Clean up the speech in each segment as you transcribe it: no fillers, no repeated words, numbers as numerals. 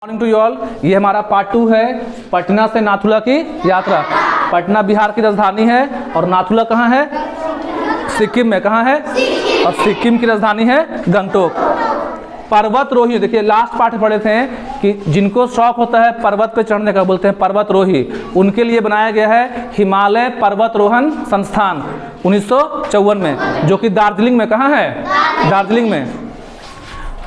Morning to you all. ये हमारा part 2 है पटना से नाथुला की यात्रा। पटना बिहार की राजधानी है और नाथुला कहाँ है? सिक्किम में। कहाँ है? और सिक्किम की राजधानी है गंगटोक। पर्वतरोही, देखिए लास्ट पार्ट पढ़े थे कि जिनको शौक होता है पर्वत पे चढ़ने का, बोलते हैं पर्वतरोही, उनके लिए बनाया गया है हिमालय पर्वतरोहण संस्थान 1954 में, जो कि दार्जिलिंग में। कहाँ है? दार्जिलिंग में।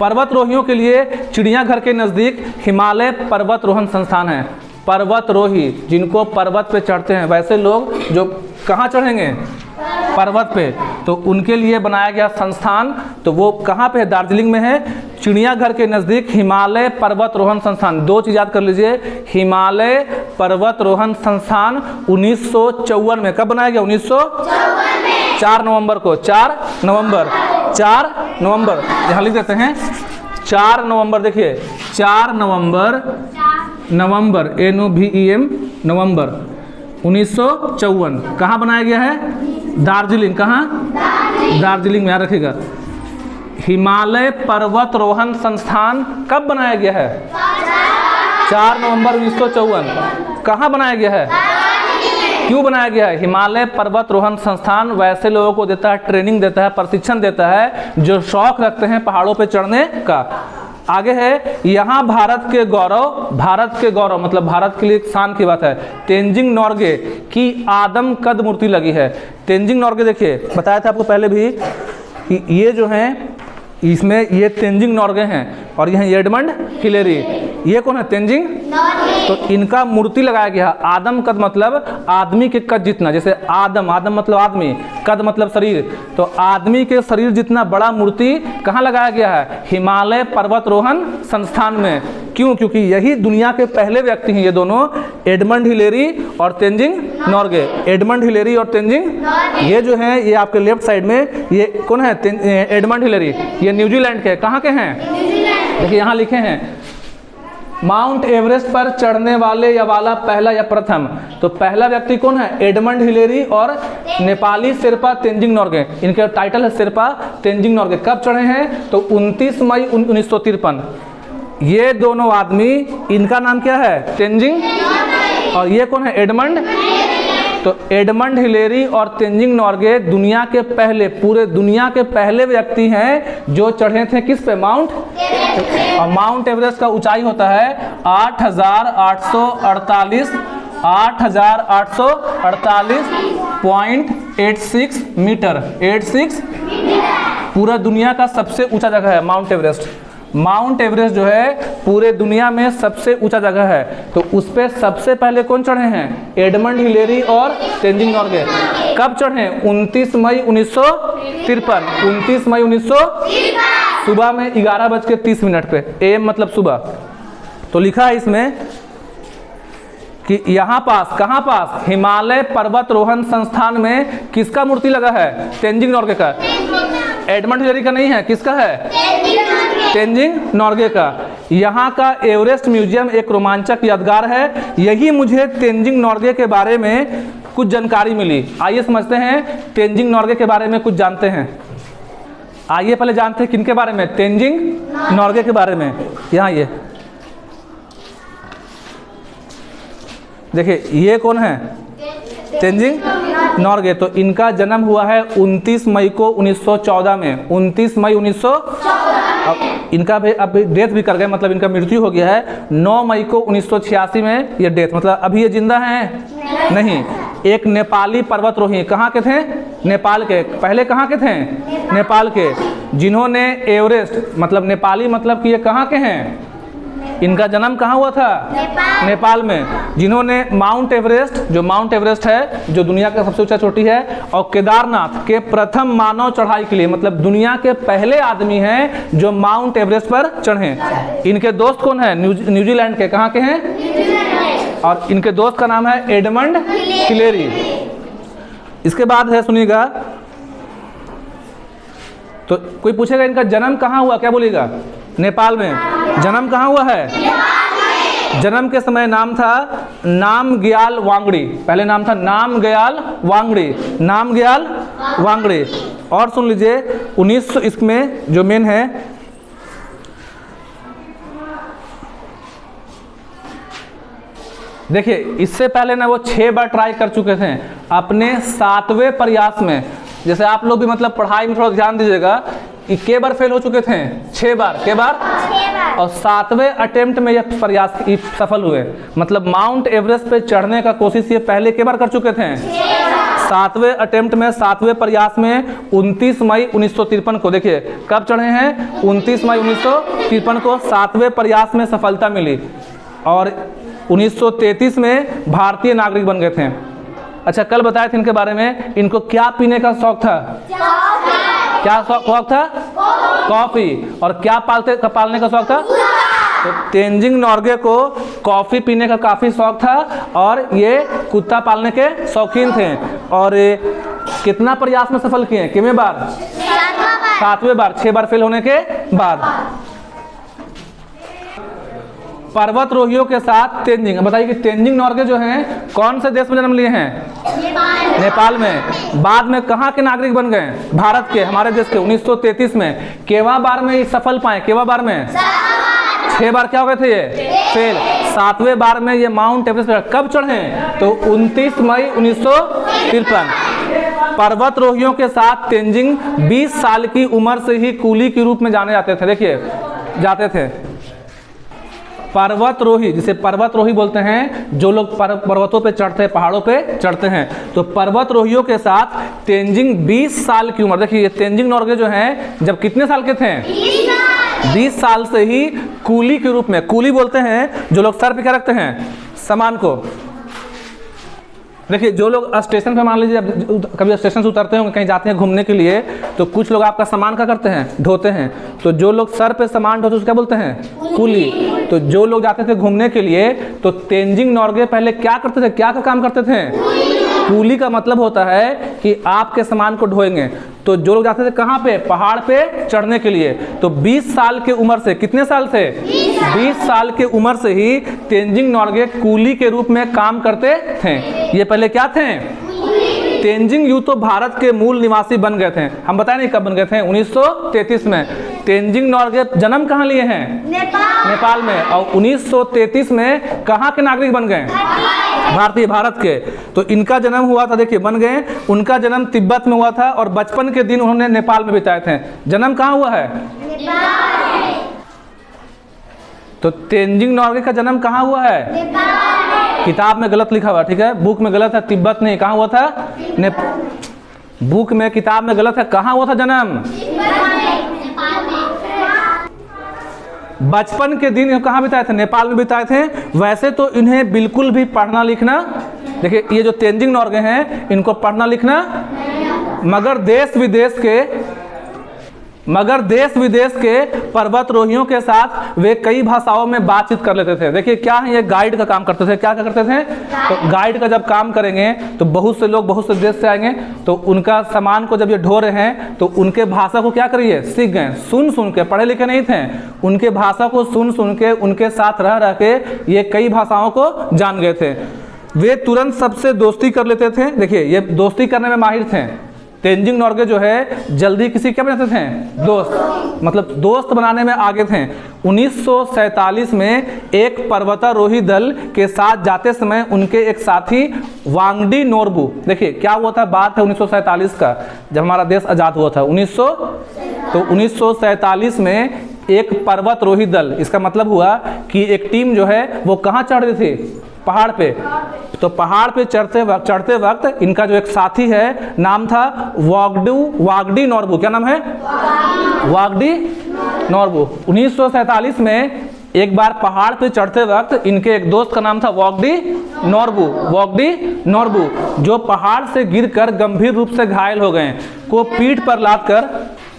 पर्वतरोहियों के लिए चिड़ियाघर के नज़दीक हिमालय पर्वतरोहण संस्थान है। पर्वतरोही जिनको पर्वत पे चढ़ते हैं, वैसे लोग जो कहाँ चढ़ेंगे? पर्वत पे, तो उनके लिए बनाया गया संस्थान। तो वो कहाँ पे है? दार्जिलिंग में है, चिड़ियाघर के नज़दीक हिमालय पर्वतरोहण संस्थान। दो चीज़ याद कर लीजिए, हिमालय पर्वतरोहण संस्थान 1954 में। कब बनाया गया? 1954 में। 4 नवंबर को। 4 नवंबर यहाँ लिख देते हैं 4 नवंबर। देखिए 4 नवंबर NOVEM नवंबर 1954 कहाँ बनाया गया है? दार्जिलिंग। कहाँ? दार्जिलिंग में। याद रखिएगा, हिमालय पर्वतरोहण संस्थान कब बनाया गया है? 4 नवंबर 1954। कहाँ बनाया गया है? क्यों बनाया गया है? हिमालय पर्वतरोहण संस्थान वैसे लोगों को देता है, ट्रेनिंग देता है, प्रशिक्षण देता है जो शौक रखते हैं पहाड़ों पे चढ़ने का। आगे है, यहाँ भारत के गौरव मतलब भारत के लिए एक शान की बात है, तेंजिंग नोर्गे की आदम कद मूर्ति लगी है। तेंजिंग नोर्गे, देखिए बताया था आपको पहले भी कि ये जो हैं, इसमें ये तेंजिंग नोर्गे हैं और यह एडमंड हिलेरी। ये कौन है? तेंजिंग नोर्गे। तो इनका मूर्ति लगाया गया। आदम कद मतलब आदमी के कद जितना, जैसे आदम मतलब आदमी, कद मतलब शरीर, तो आदमी के शरीर जितना बड़ा मूर्ति कहाँ लगाया गया है? हिमालय पर्वतरोहण संस्थान में। क्यों? क्योंकि यही दुनिया के पहले व्यक्ति हैं ये दोनों, एडमंड हिलेरी और तेंजिंग नोर्गे। एडमंड हिलेरी और तेंजिंग, ये जो हैं ये आपके लेफ्ट साइड में, ये कौन है? Edmund Hillary. ये न्यूजीलैंड के। कहाँ के हैं? देखिए यहाँ लिखे हैं, माउंट एवरेस्ट पर चढ़ने वाले या वाला पहला या प्रथम। तो पहला व्यक्ति कौन है? एडमंड हिलेरी और नेपाली शेरपा तेंजिंग नोर्गे। इनका टाइटल है शेरपा तेंजिंग नोर्गे। कब चढ़े हैं? तो 29 मई 1953। ये दोनों आदमी, इनका नाम क्या है? तेंजिंग, और ये कौन है? एडमंड। तो एडमंड हिलेरी और तेंजिंग नोर्गे दुनिया के पहले, पूरे दुनिया के पहले व्यक्ति हैं जो चढ़े थे किस पे? माउंट। और माउंट एवरेस्ट का ऊंचाई होता है 8,848.86 मीटर। 86 पूरा दुनिया का सबसे ऊंचा जगह है माउंट एवरेस्ट। माउंट एवरेस्ट जो है पूरे दुनिया में सबसे ऊंचा जगह है। तो उस पर सबसे पहले कौन चढ़े हैं? एडमंड हिलेरी और तेंजिंग नोर्गे। कब चढ़े? 29 मई 1953। 29 मई 1953 सुबह में 11:30 पे। AM मतलब सुबह। तो लिखा है इसमें कि यहाँ पास, कहाँ पास? हिमालय पर्वतरोहण संस्थान में किसका मूर्ति लगा है? तेंजिंग नोर्गे का। एडमंड हिलेरी का नहीं है, किसका है? तेंजिंग नोर्गे का। यहाँ का एवरेस्ट म्यूजियम एक रोमांचक यादगार है। यही मुझे तेंजिंग नोर्गे के बारे में कुछ जानकारी मिली। आइए समझते हैं तेंजिंग नोर्गे के बारे में कुछ जानते हैं। आइए पहले जानते हैं किनके बारे में? तेंजिंग नोर्गे के बारे में। यहाँ ये देखिए, ये कौन है? तेंजिंग नोर्गे। तो इनका जन्म हुआ है 29 मई को 1914 में। 29 मई 1914। अब इनका भी अब डेथ भी कर गए, मतलब इनका मृत्यु हो गया है 9 मई को 1986 में। ये डेथ मतलब अभी ये जिंदा हैं नहीं। एक नेपाली पर्वतरोही, कहाँ के थे? नेपाल के। पहले कहाँ के थे? नेपाल के। जिन्होंने एवरेस्ट, मतलब नेपाली मतलब कि ये कहाँ के हैं? इनका जन्म कहाँ हुआ था? नेपाल में। जिन्होंने माउंट एवरेस्ट, जो माउंट एवरेस्ट है जो दुनिया का सबसे ऊंचा चोटी है, और केदारनाथ के प्रथम मानव चढ़ाई के लिए, मतलब दुनिया के पहले आदमी हैं जो माउंट एवरेस्ट पर चढ़े। इनके दोस्त कौन है? न्यूजीलैंड के। कहाँ के हैं? और इनके दोस्त का नाम है एडमंड हिलेरी। इसके बाद है, सुनिएगा, तो कोई पूछेगा इनका जन्म कहाँ हुआ, क्या बोलिएगा? नेपाल में। जन्म कहाँ हुआ है? जन्म के समय नाम था नामग्याल वांगडी। पहले नाम था नामग्याल वांगडी। और सुन लीजिए, 1900 इसमें जो मेन है देखिए इससे पहले ना वो 6 बार ट्राई कर चुके थे अपने 7वें प्रयास में। जैसे आप लोग भी मतलब पढ़ाई में थोड़ा ध्यान दीजिएगा कि के बार फेल हो चुके थे, 6 बार, के बार, और 7वें अटेम्प्ट में यह प्रयास सफल हुए। मतलब माउंट एवरेस्ट पे चढ़ने का कोशिश ये पहले के बार कर चुके थे, 7वें अटेम्प्ट में, 7वें प्रयास में 29 मई 1953 को। देखिए कब चढ़े हैं, 29 मई 1953 को 7वें प्रयास में सफलता मिली और 1933 में भारतीय नागरिक बन गए थे। अच्छा कल बताए थे इनके बारे में, इनको क्या पीने का शौक था, क्या शौक था, कॉफी। और क्या पालने का शौक था, तो तेंजिंग नोर्गे को कॉफी पीने का काफी शौक था और ये कुत्ता पालने के शौकीन थे। और कितना प्रयास में सफल किए, कितने बार, 7वें बार, 6 बार फेल होने के बाद। पर्वतरोहियों के साथ तेंजिंग, बताइए कि तेंजिंग नोर्गे जो हैं कौन से देश में जन्म लिए हैं, नेपाल में। बाद में कहाँ के नागरिक बन गए, भारत के, हमारे देश के, 1933 में। केवा बार में ये सफल पाए, केवा बार में, 6 बार क्या हो गए थे ये फेल। 7वें बार में ये माउंट एवरेस्ट पर कब चढ़े, तो 29 मई 1953। पर्वतरोहियों के साथ तेंजिंग 20 साल की उम्र से ही कूली के रूप में जाने जाते थे। देखिए जाते थे पर्वतरोही, जिसे पर्वतरोही बोलते हैं, जो लोग पर्वतों पे चढ़ते हैं, पहाड़ों पे चढ़ते हैं। तो पर्वतरोहियों के साथ तेंजिंग 20 साल की उम्र। देखिए तेंजिंग नोर्गे जो हैं जब कितने साल के थे, 20 साल से ही कूली के रूप में, कूली बोलते हैं जो लोग सर पे क्या रखते हैं, सामान को। देखिए जो लोग स्टेशन पे, मान लीजिए कभी स्टेशन से उतरते होंगे, कहीं जाते हैं घूमने के लिए, तो कुछ लोग आपका सामान क्या करते हैं, ढोते हैं। तो जो लोग सर पे सामान ढोते हैं क्या बोलते हैं, कूली। तो जो लोग जाते थे घूमने के लिए, तो तेंजिंग नोर्गे पहले क्या करते थे, क्या का काम करते थे, कूली का मतलब होता है कि आपके सामान को ढोएंगे। तो जो लोग जाते थे कहाँ पे, पहाड़ पे चढ़ने के लिए। तो 20 साल के उम्र से, कितने साल से, 20 साल के उम्र से ही तेंजिंग नोर्गे कूली के रूप में काम करते थे। ये पहले क्या थे, तेंजिंग यूं तो भारत के मूल निवासी बन गए थे। हम बताए नहीं कब बन गए थे, 1933 में। तेंजिंग नोर्गे जन्म कहाँ लिए हैं, नेपाल में। और 1933 में कहाँ के नागरिक बन गए, भारतीय, भारत के। तो इनका जन्म हुआ था, देखिए बन गए, उनका जन्म तिब्बत में हुआ था और बचपन के दिन उन्होंने नेपाल में बिताए थे। जन्म कहाँ हुआ है, तो तेंजिंग नोर्गे का जन्म कहाँ हुआ है, किताब में गलत लिखा हुआ, ठीक है, बुक में गलत है, तिब्बत नहीं, कहाँ हुआ था, बुक में, किताब में गलत है, कहाँ हुआ था जन्म, बचपन के दिन कहाँ बिताए थे, नेपाल में बिताए थे। वैसे तो इन्हें बिल्कुल भी पढ़ना लिखना, देखिए ये जो तेंजिंग नोर्गे हैं इनको पढ़ना लिखना, मगर देश विदेश के पर्वतरोहियों के साथ वे कई भाषाओं में बातचीत कर लेते थे। देखिए क्या है, ये गाइड का काम करते थे। क्या करते थे, तो गाइड का जब काम करेंगे तो बहुत से लोग बहुत से देश से आएंगे, तो उनका सामान को जब ये ढो रहे हैं तो उनके भाषा को क्या करिए, सीख गए, सुन के, पढ़े लिखे नहीं थे, उनके भाषा को सुन के, उनके साथ रह के ये कई भाषाओं को जान गए थे। वे तुरंत सबसे दोस्ती कर लेते थे। देखिए ये दोस्ती करने में माहिर थे। तेंजिंग नोर्गे जो है जल्दी किसी क्या बनाते थे, दोस्त, मतलब दोस्त बनाने में आगे थे। 1947 में एक पर्वतारोही दल के साथ जाते समय उनके एक साथी वांगडी नोर्बू, देखिए क्या हुआ था, बात है 1947 का, जब हमारा देश आज़ाद हुआ था, 1947 में एक पर्वतारोही दल, इसका मतलब हुआ कि एक टीम जो है वो कहाँ चढ़ रही थी, पहाड़ पे। तो पहाड़ पे चढ़ते वक्त इनका जो एक साथी है, नाम था वागडी नोर्बू। क्या नाम है, वागडी नोर्बू। 1947 में एक बार पहाड़ पे चढ़ते वक्त इनके एक दोस्त का नाम था वागडी नोर्बू, जो पहाड़ से गिरकर गंभीर रूप से घायल हो गए, को पीठ पर लाद कर।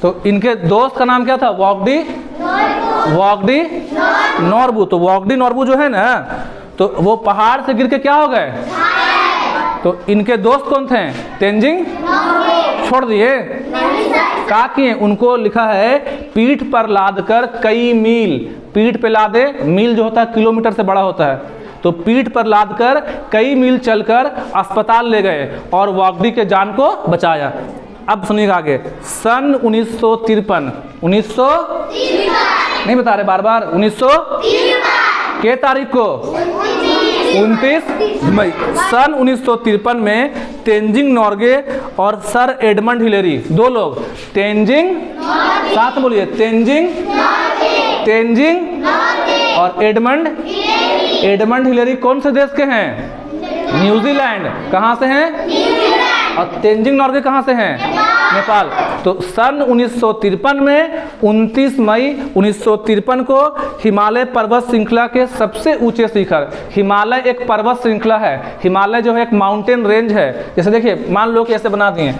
तो इनके दोस्त का नाम क्या था, वागडी नोर्बू। तो वागडी नोर्बू जो है ना, तो वो पहाड़ से गिर के क्या हो गए, तो इनके दोस्त कौन थे, तेंजिंग, छोड़ दिए, क्या किए, उनको लिखा है पीठ पर लादकर कई मील, पीठ पे लादे, मील जो होता है किलोमीटर से बड़ा होता है, तो पीठ पर लादकर कई मील चलकर अस्पताल ले गए और वागडी के जान को बचाया। अब सुनिएगा आगे, सन 1953 नहीं बता रहे बार 1953 के तारीख को, 29 मई। सन 1953 में तेंजिंग नॉर्गे और सर एडमंड हिलेरी, दो लोग, तेंजिंग, साथ बोलिए, तेंजिंग और एडमंड हिलेरी कौन से देश के हैं? न्यूजीलैंड। कहाँ से हैं? और तेंजिंग नॉर्गे कहाँ से हैं? नेपाल। तो सन 1953 में 29 मई 1953 को हिमालय पर्वत श्रृंखला के सबसे ऊंचे शिखर, हिमालय एक पर्वत श्रृंखला है, हिमालय जो है एक माउंटेन रेंज है। जैसे देखिए, मान लो कि ऐसे बना दिए,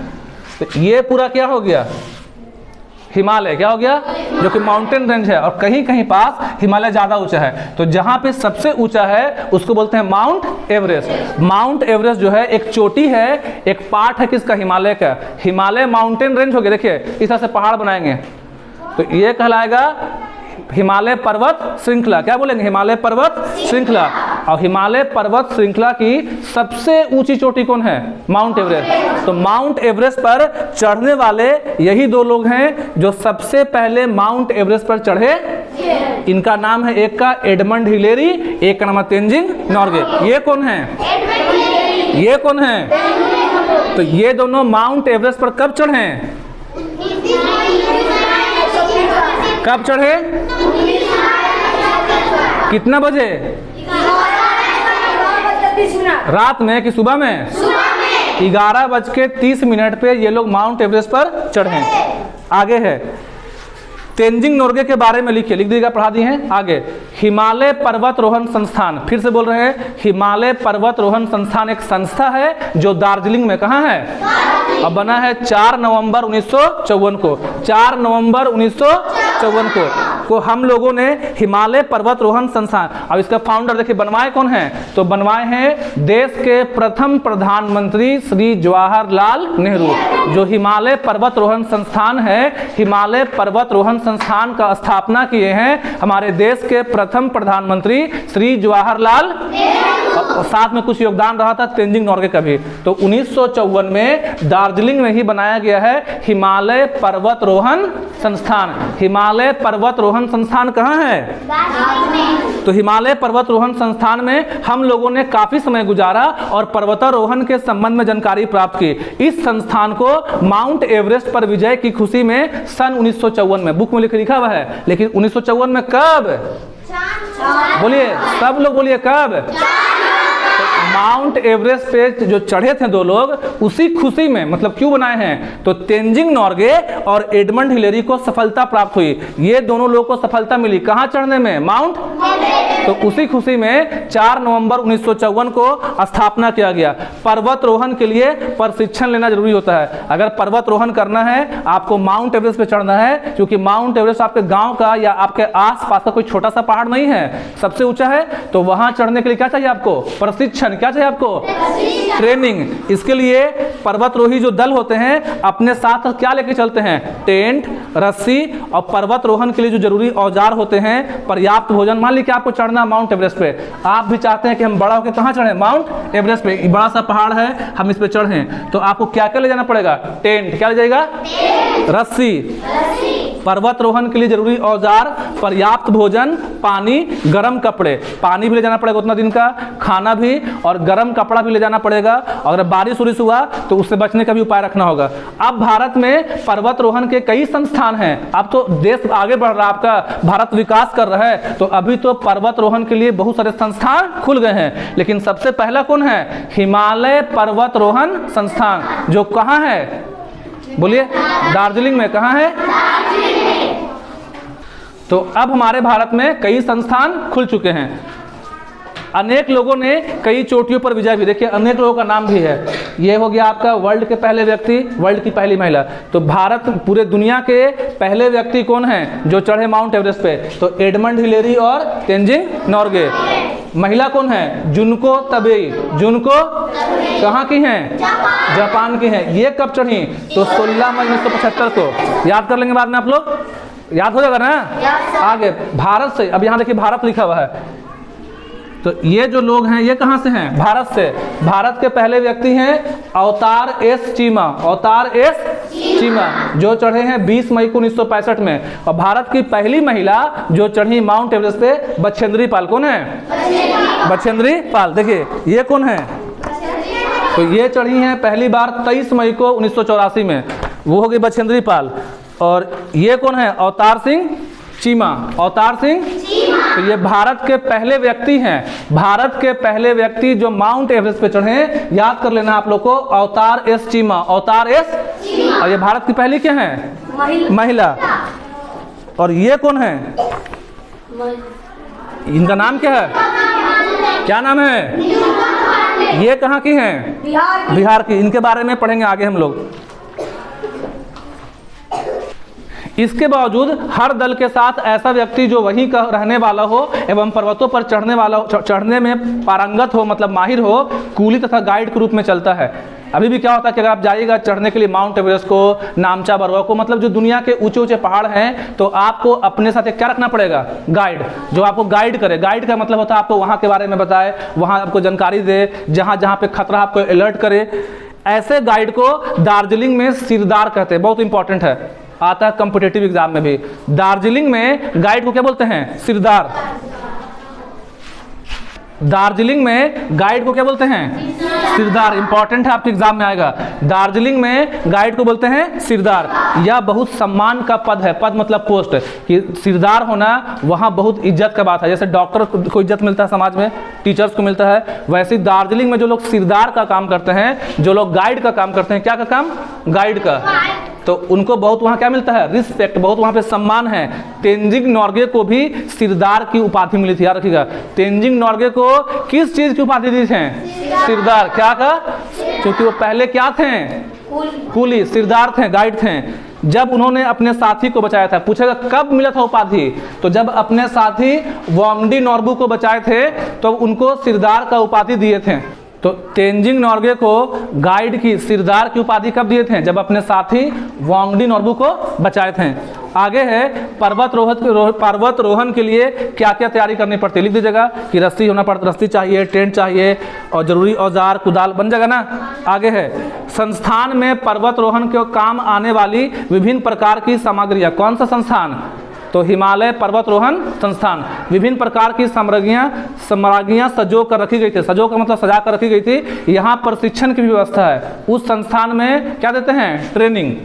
तो ये पूरा क्या हो गया? हिमालय क्या हो गया? जो कि माउंटेन रेंज है, और कहीं कहीं पास हिमालय ज़्यादा ऊंचा है। तो जहाँ पे सबसे ऊंचा है उसको बोलते हैं माउंट एवरेस्ट। माउंट एवरेस्ट जो है एक चोटी है, एक पार्ट है किसका? हिमालय का। हिमालय माउंटेन रेंज हो गया। देखिए इस तरह से पहाड़ बनाएंगे तो ये कहलाएगा हिमालय पर्वत श्रृंखला। क्या बोलेंगे? हिमालय पर्वत श्रृंखला। और हिमालय पर्वत श्रृंखला की सबसे ऊंची चोटी कौन है? Mount Everest. तो माउंट एवरेस्ट पर चढ़ने वाले यही दो लोग हैं जो सबसे पहले माउंट एवरेस्ट पर चढ़े। इनका नाम है, एक का एडमंड हिलेरी, एक का नाम है तेंजिंग नॉर्गे। ये कौन है? ये कौन है? तो ये दोनों माउंट एवरेस्ट पर कब चढ़े? कब चढ़े? कितना बजे? रात में कि सुबह में? 11:30 पे ये लोग माउंट एवरेस्ट पर चढ़े। आगे है तेंजिंग नॉर्गे के बारे में लिख दीजिएगा, पढ़ा दिए हैं। आगे हिमालय पर्वतरोहण संस्थान, फिर से बोल रहे हैं, हिमालय पर्वतरोहण संस्थान एक संस्था है जो दार्जिलिंग में कहाँ है? अब बना है 4 नवंबर 1954 को। 4 नवंबर 1954 को हम लोगों ने हिमालय पर्वतरोहण संस्थान, अब इसका फाउंडर देखिए बनवाए कौन है? तो बनवाए हैं देश के प्रथम प्रधानमंत्री श्री जवाहरलाल नेहरू। जो हिमालय पर्वतरोहण संस्थान है, हिमालय पर्वतरोहण संस्थान का स्थापना किए हैं हमारे देश के प्रथम प्रधानमंत्री श्री जवाहरलाल, और साथ में कुछ योगदान रहा था तेंजिंग नॉर्गे का भी। तो 1954 में दार्जिलिंग में ही बनाया गया है हिमालय पर्वतरोहण संस्थान। हिमालय पर्वतरोहण संस्थान कहाँ है? तो हिमालय पर्वतरोहण संस्थान में हम लोगों ने काफी समय गुजारा और पर्वतारोहण के संबंध में जानकारी प्राप्त की। इस संस्थान को माउंट एवरेस्ट पर विजय की खुशी में सन 1954 में, बुक में लिखा हुआ है, लेकिन 1954 में कब? बोलिए, सब लोग बोलिए, कब? माउंट एवरेस्ट पे जो चढ़े थे दो लोग, उसी खुशी में, मतलब क्यों बनाए हैं? तो तेंजिंग नॉर्गे और एडमंड हिलेरी को सफलता प्राप्त हुई। ये दोनों लोगों को सफलता मिली कहाँ चढ़ने में? माउंट। तो उसी खुशी में 4 नवंबर 1954 को स्थापना किया गया। पर्वतरोहण के लिए प्रशिक्षण लेना जरूरी होता है। अगर पर्वतरोहण करना है, आपको माउंट एवरेस्ट पे चढ़ना है, क्योंकि माउंट एवरेस्ट आपके गांव का या आपके आसपास का कोई छोटा सा पहाड़ नहीं है, सबसे ऊंचा है। तो वहां चढ़ने के लिए क्या चाहिए आपको? प्रशिक्षण। क्या चाहिए आपको? ट्रेनिंग। इसके लिए पर्वतरोही जो दल होते हैं अपने साथ क्या लेके चलते हैं? टेंट, रस्सी, और पर्वतरोहण के लिए जो जरूरी औजार होते हैं, पर्याप्त भोजन। मान लीजिए आपको चढ़ना माउंट एवरेस्ट पे, आप भी चाहते हैं कि हम बड़ा होकर कहाँ चढ़े? माउंट एवरेस्ट पे। बड़ा सा पहाड़ है, हम इस पे चढ़े, तो आपको क्या क्या ले जाना पड़ेगा? टेंट। क्या ले जाएगा? रस्सी, पर्वतरोहण के लिए जरूरी औजार, पर्याप्त भोजन, पानी, गर्म कपड़े। पानी भी ले जाना पड़ेगा उतना दिन का, खाना भी, और गर्म कपड़ा भी ले जाना पड़ेगा। अगर बारिश उरिश हुआ तो उससे बचने का भी उपाय रखना होगा। अब भारत में पर्वतरोहण के कई संस्थान हैं। अब तो देश आगे बढ़ रहा है, आपका भारत विकास कर रहा है, तो अभी तो पर्वतरोहण के लिए बहुत सारे संस्थान खुल गए हैं। लेकिन सबसे पहला कौन है? हिमालय पर्वतरोहण संस्थान, जो कहाँ है? बोलिए, दार्जिलिंग में। कहाँ है? तो अब हमारे भारत में कई संस्थान खुल चुके हैं। अनेक लोगों ने कई चोटियों पर विजय भी, देखिए अनेक लोगों का नाम भी है। ये हो गया आपका वर्ल्ड के पहले व्यक्ति, वर्ल्ड की पहली महिला। तो भारत, पूरे दुनिया के पहले व्यक्ति कौन हैं जो चढ़े माउंट एवरेस्ट पे? तो एडमंड हिलेरी और तेंजिंग नॉर्गे। महिला कौन है? जुनको तबेई। जुनको कहाँ की हैं? जापान की हैं। ये कब चढ़ी? तो 16 मई 1975 को। याद कर लेंगे बाद में आप लोग, याद हो जाएगा ना। आगे भारत से, अब यहाँ देखिए भारत लिखा हुआ है, तो ये जो लोग हैं ये कहाँ से हैं? भारत से। भारत के पहले व्यक्ति हैं अवतार एस चीमा। अवतार एस चीमा, जो चढ़े हैं 20 मई को 1965 में। और भारत की पहली महिला जो चढ़ी माउंट एवरेस्ट पे बछेंद्री पाल। कौन है? बछेंद्री पाल। देखिए ये कौन है? तो ये चढ़ी हैं पहली बार 23 मई को 1984 में, वो हो गई बछेंद्री पाल। और ये कौन है? अवतार सिंह चीमा। अवतार सिंह, तो ये भारत के पहले व्यक्ति हैं, भारत के पहले व्यक्ति जो माउंट एवरेस्ट पे चढ़े। याद कर लेना आप लोग को, अवतार एस चीमा, अवतार एस। और ये भारत की पहली क्या है? महिला। और ये कौन है? इनका नाम क्या है? क्या नाम है? ये कहाँ की हैं? बिहार की। इनके बारे में पढ़ेंगे आगे हम लोग। इसके बावजूद हर दल के साथ ऐसा व्यक्ति जो वहीं का रहने वाला हो एवं पर्वतों पर चढ़ने वाला हो, चढ़ने में पारंगत हो, मतलब माहिर हो, कूली तथा गाइड के रूप में चलता है। अभी भी क्या होता है कि अगर आप जाइएगा चढ़ने के लिए माउंट एवरेस्ट को, नामचा बरवा को, मतलब जो दुनिया के ऊंचे ऊंचे पहाड़ हैं, तो आपको अपने साथ एक क्या रखना पड़ेगा? गाइड, जो आपको गाइड करे। गाइड का मतलब होता है आपको वहाँ के बारे में बताए, वहाँ आपको जानकारी दे, जहाँ जहाँ पे खतरा आपको अलर्ट करे। ऐसे गाइड को दार्जिलिंग में सिरदार कहते हैं। बहुत इंपॉर्टेंट है, आता है कॉम्पिटिटिव एग्जाम में भी। दार्जिलिंग में गाइड को क्या बोलते हैं? सिरदार। दार्जिलिंग में गाइड को क्या बोलते हैं? सिरदार। इंपॉर्टेंट है, आपके एग्जाम में आएगा। दार्जिलिंग में गाइड को बोलते हैं सिरदार। यह बहुत सम्मान का पद है। पद मतलब पोस्ट, कि सिरदार होना वहाँ बहुत इज्जत का बात है। जैसे डॉक्टर को इज्जत मिलता है समाज में, टीचर्स को मिलता है, वैसे दार्जिलिंग में जो लोग सिरदार का काम करते हैं, जो लोग गाइड का काम करते हैं, क्या का काम? गाइड का, तो उनको बहुत वहाँ क्या मिलता है? रिस्पेक्ट, बहुत वहाँ पे सम्मान है। तेंजिंग नोर्गे को भी सिरदार की उपाधि मिली थी, याद रखिएगा। तेंजिंग नोर्गे को किस चीज की उपाधि दी थी? सिरदार। क्या का? क्योंकि वो पहले क्या थे? कूली, सिरदार थे, गाइड थे। जब उन्होंने अपने साथी को बचाया था, पूछेगा कब मिला था उपाधि, तो जब अपने साथी वोंगडी नोर्बू को बचाए थे तो उनको सिरदार का उपाधि दिए थे। तो तेंजिंग नोर्गे को गाइड की, सिरदार की उपाधि कब दिए थे? जब अपने साथी वोंगडी नोर्बू को बचाए थे। आगे है पर्वत रोहन के लिए क्या क्या तैयारी करनी पड़ती है? लिख दीजिएगा कि रस्सी होना पड़ता, रस्सी चाहिए, टेंट चाहिए और जरूरी औजार, कुदाल, बन जाएगा ना। आगे है संस्थान में पर्वत रोहन के काम आने वाली विभिन्न प्रकार की सामग्रियाँ। कौन सा संस्थान? तो हिमालय पर्वतरोहण संस्थान। विभिन्न प्रकार की सामग्रियाँ सजो कर रखी गई थी। सजो का मतलब सजा कर रखी गई थी। यहाँ प्रशिक्षण की व्यवस्था है। उस संस्थान में क्या देते हैं? ट्रेनिंग।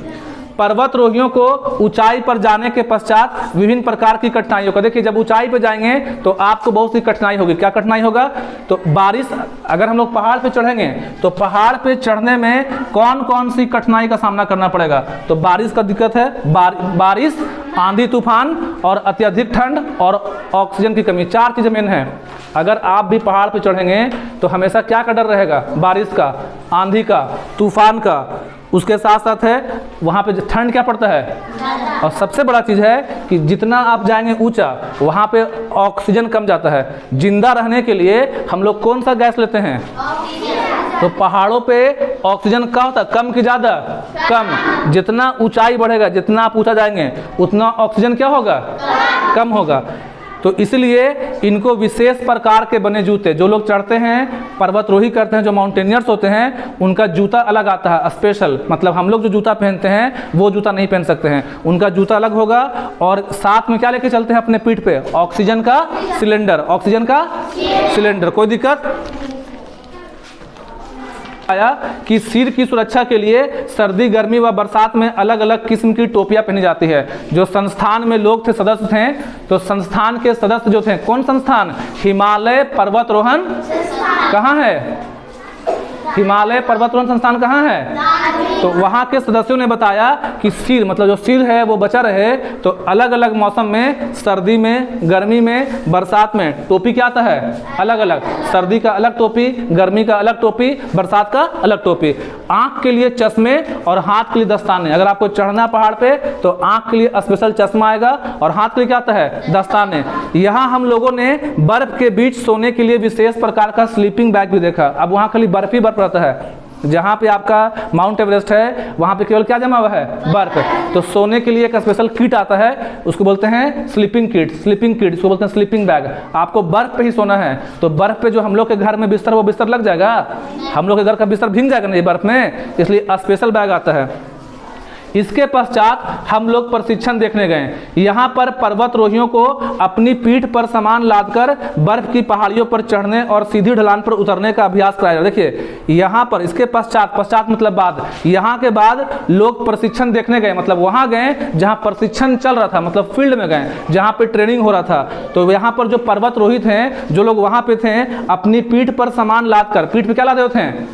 पर्वतरोहियों को ऊंचाई पर जाने के पश्चात विभिन्न प्रकार की कठिनाइयों का, देखिए जब ऊंचाई पर जाएंगे तो आपको बहुत सी कठिनाई होगी। क्या कठिनाई होगा? तो बारिश, अगर हम लोग पहाड़ पे चढ़ेंगे तो पहाड़ पे चढ़ने में कौन कौन सी कठिनाई का सामना करना पड़ेगा? तो बारिश का दिक्कत है, बारिश, आंधी तूफान और अत्यधिक ठंड और ऑक्सीजन की कमी। 4 चीज़ें मेन हैं। अगर आप भी पहाड़ पे चढ़ेंगे तो हमेशा क्या का डर रहेगा? बारिश का, आंधी का, तूफान का। उसके साथ साथ है वहाँ पे ठंड क्या पड़ता है, और सबसे बड़ा चीज़ है कि जितना आप जाएंगे ऊंचा वहाँ पे ऑक्सीजन कम जाता है। जिंदा रहने के लिए हम लोग कौन सा गैस लेते हैं? तो पहाड़ों पे ऑक्सीजन क्या होता है? कम की ज़्यादा? कम। जितना ऊंचाई बढ़ेगा, जितना आप ऊंचा जाएंगे उतना ऑक्सीजन क्या होगा? कम होगा। तो इसलिए इनको विशेष प्रकार के बने जूते, जो लोग चढ़ते हैं, पर्वतरोही करते हैं, जो माउंटेनियर्स होते हैं, उनका जूता अलग आता है, स्पेशल। मतलब हम लोग जो जूता पहनते हैं वो जूता नहीं पहन सकते हैं, उनका जूता अलग होगा। और साथ में क्या लेके चलते हैं अपने पीठ पे? ऑक्सीजन का सिलेंडर। ऑक्सीजन का सिलेंडर। कोई दिक्कत? आया कि सिर की सुरक्षा के लिए सर्दी, गर्मी व बरसात में अलग अलग किस्म की टोपियां पहनी जाती है। जो संस्थान में लोग थे, सदस्य थे, तो संस्थान के सदस्य जो थे, कौन संस्थान? हिमालय पर्वतरोहण। कहाँ है हिमालय पर्वतरोहण संस्थान? कहाँ है? तो वहाँ के सदस्यों ने बताया कि सिर, मतलब जो सिर है वो बचा रहे, तो अलग अलग मौसम में, सर्दी में, गर्मी में, बरसात में टोपी क्या आता है? अलग अलग। सर्दी का अलग टोपी, गर्मी का अलग टोपी, बरसात का अलग टोपी। आँख के लिए चश्मे और हाथ के लिए दस्ताने। अगर आपको चढ़ना पहाड़ पे तो आँख के लिए स्पेशल चश्मा आएगा और हाथ के लिए क्या आता है? दस्ताने। यहाँ हम लोगों ने बर्फ के बीच सोने के लिए विशेष प्रकार का स्लीपिंग बैग भी देखा। अब वहाँ खाली बर्फ ही बर्फ रहता है। जहाँ पे आपका माउंट एवरेस्ट है वहाँ पे केवल क्या जमा हुआ है? बर्फ। तो सोने के लिए एक स्पेशल किट आता है, उसको बोलते हैं स्लीपिंग किट। स्लीपिंग किट, उसको बोलते हैं स्लीपिंग बैग। आपको बर्फ पे ही सोना है, तो बर्फ पे जो हम लोग के घर में बिस्तर, वो बिस्तर लग जाएगा? हम लोग के घर का बिस्तर भीग जाएगा नहीं बर्फ में, इसलिए स्पेशल बैग आता है। इसके पश्चात हम लोग प्रशिक्षण देखने गए। यहाँ पर पर्वतरोहियों को अपनी पीठ पर सामान लादकर बर्फ की पहाड़ियों पर चढ़ने और सीधी ढलान पर उतरने का अभ्यास कराया। देखिए यहाँ पर इसके पश्चात मतलब बाद, यहाँ के बाद लोग प्रशिक्षण देखने गए, मतलब वहाँ गए जहाँ प्रशिक्षण चल रहा था, मतलब फील्ड में गए जहाँ पे ट्रेनिंग हो रहा था। तो यहाँ पर जो पर्वतरोही थे, जो लोग वहाँ पे थे, अपनी पीठ पर सामान लादकर, पीठ पे क्या लादे होते हैं,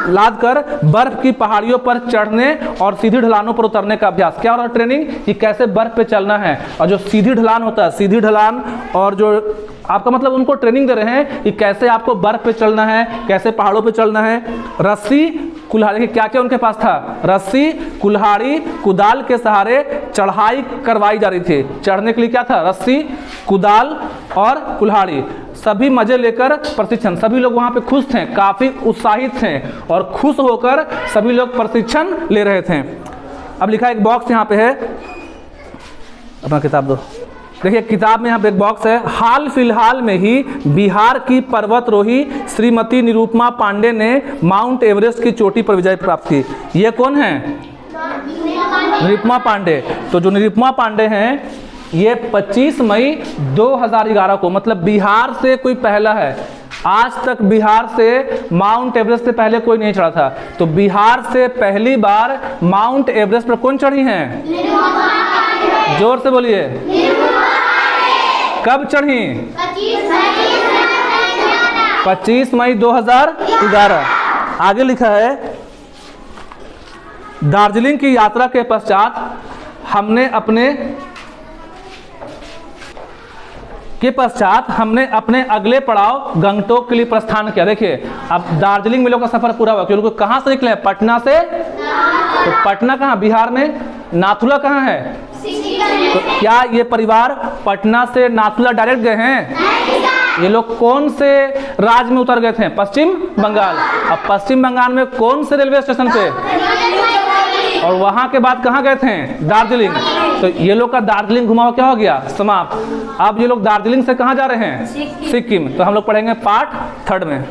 लादकर बर्फ की पहाड़ियों पर चढ़ने और सीधी ढलानों पर उतरने का अभ्यास। क्या हो रहा है, ट्रेनिंग कि कैसे बर्फ पे चलना है। और जो सीधी ढलान होता है, सीधी ढलान, और जो आपका मतलब उनको ट्रेनिंग दे रहे हैं कि कैसे आपको बर्फ पे चलना है, कैसे पहाड़ों पे चलना है। रस्सी कुल्हाड़ी, क्या क्या उनके पास था, रस्सी कुल्हाड़ी कुदाल के सहारे चढ़ाई करवाई जा रही थी। चढ़ने के लिए क्या था, रस्सी कुदाल और कुल्हाड़ी। सभी मजे लेकर प्रशिक्षण, सभी लोग वहाँ पे खुश थे, काफ़ी उत्साहित थे और खुश होकर सभी लोग प्रशिक्षण ले रहे थे। अब लिखा एक बॉक्स यहाँ पे है, अपना किताब दो। देखिए किताब में यहाँ पे एक बॉक्स है। हाल फिलहाल में ही बिहार की पर्वतरोही श्रीमती निरुपमा पांडे ने माउंट एवरेस्ट की चोटी पर विजय प्राप्त की। ये कौन है, निरुपमा पांडे। तो जो निरुपमा पांडे हैं, ये 25 मई 2011 को, मतलब बिहार से कोई पहला है। आज तक बिहार से माउंट एवरेस्ट से पहले कोई नहीं चढ़ा था। तो बिहार से पहली बार माउंट एवरेस्ट पर कौन चढ़ी हैं, जोर से बोलिए, कब चढ़ी, 25 मई 2011। आगे लिखा है, दार्जिलिंग की यात्रा के पश्चात हमने अपने अगले पड़ाव गंगटोक के लिए प्रस्थान किया। देखिए अब दार्जिलिंग में लोग का सफर पूरा हुआ, क्योंकि कहाँ से निकले, पटना से। तो पटना कहाँ, बिहार में। नाथुला कहाँ है, तो क्या ये परिवार पटना से नाथुला डायरेक्ट गए हैं? ये लोग कौन से राज्य में उतर गए थे, पश्चिम बंगाल। अब पश्चिम बंगाल में कौन से रेलवे स्टेशन पे, और वहां के बाद कहाँ गए थे, दार्जिलिंग। तो ये लोग का दार्जिलिंग घुमाव क्या हो गया, समाप्त। अब ये लोग दार्जिलिंग से कहाँ जा रहे हैं, सिक्किम। तो हम लोग पढ़ेंगे पार्ट 3 में।